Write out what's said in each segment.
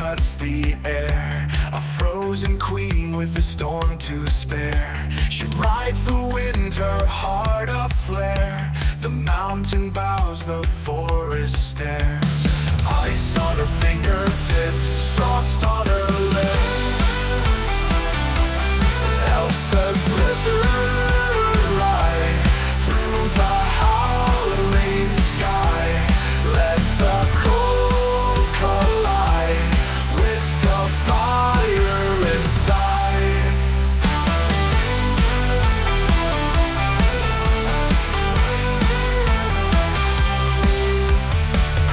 cuts the air, a frozen queen with the storm to spare. She rides the wind, her heart aflare. The mountain bows, the forest stares. Ice on her fingertips, frost on her lips. Elsa's blizzard ride through the howling sky. Let the cold collide with the fire inside.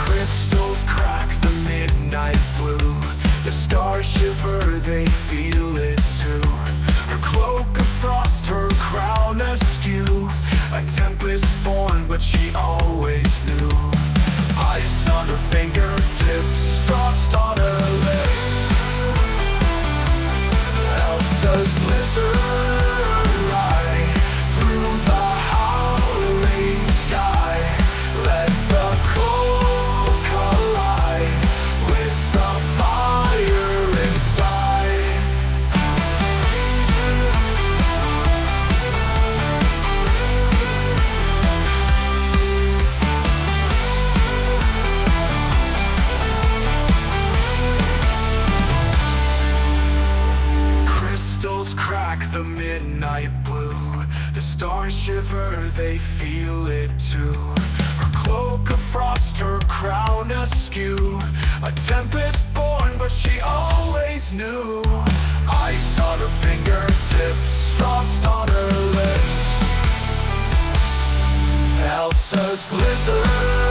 Crystals crack the midnight blue. The stars shiver, they feel it too. Her cloak of frost, her crown askew. A tempest born, but she always knew. Ice on her fingertips, frost on her lips. Elsa's blizzard ride through the howling sky. Let the cold collide with the fire inside. Crystals crack the midnight blue. The stars shiver, they feel it too. Her cloak of frost, her crown askew. A tempest born, but she always knew. Ice on her fingertips, frost on her lips. Elsa's blizzard